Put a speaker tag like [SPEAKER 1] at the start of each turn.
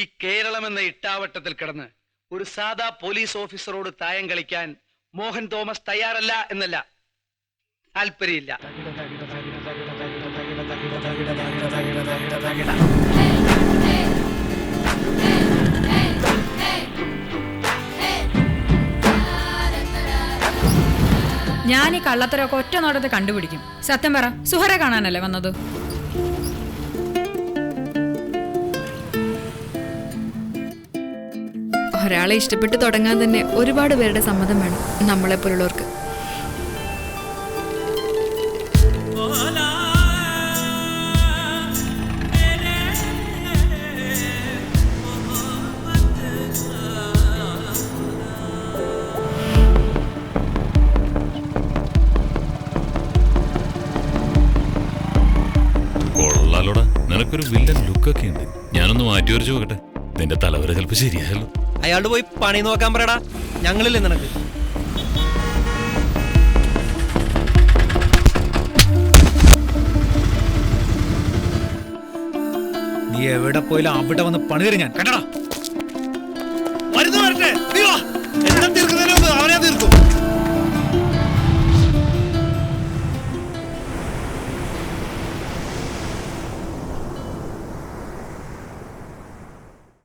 [SPEAKER 1] ഈ കേരളം എന്ന ഇട്ടാവട്ടത്തിൽ കിടന്ന് ഒരു സാധാ പോലീസ് ഓഫീസറോട് തായം കളിക്കാൻ മോഹൻ തോമസ് തയ്യാറല്ല എന്നല്ല, താല്പര്യമില്ല.
[SPEAKER 2] ഞാൻ ഈ കള്ളത്തരമൊക്കെ ഒറ്റ നോട്ടത്തെ കണ്ടുപിടിക്കും. സത്യം പറ, സുഹറെ കാണാനല്ലേ വന്നത്?
[SPEAKER 3] ഒരാളെ ഇഷ്ടപ്പെട്ട് തുടങ്ങാൻ തന്നെ ഒരുപാട് പേരുടെ സമ്മതം വേണം നമ്മളെപ്പോലുള്ളവർക്ക്.
[SPEAKER 4] കൊള്ളാലോടാ, നിനക്കൊരു വില്ലൻ ലുക്കൊക്കെ ഉണ്ട്. ഞാനൊന്ന് മാറ്റി വരച്ചു നോക്കട്ടെ. നിന്റെ തലവര ചിലപ്പോ ശരിയായല്ലോ.
[SPEAKER 5] അയാളോട് പോയി പണി നോക്കാൻ പറയടാ, ഞങ്ങളില്ലേ നിനക്ക്.
[SPEAKER 6] നീ എവിടെ പോയാലും അവിടെ വന്ന് പണി തരും ഞാൻ, കണ്ടടാ.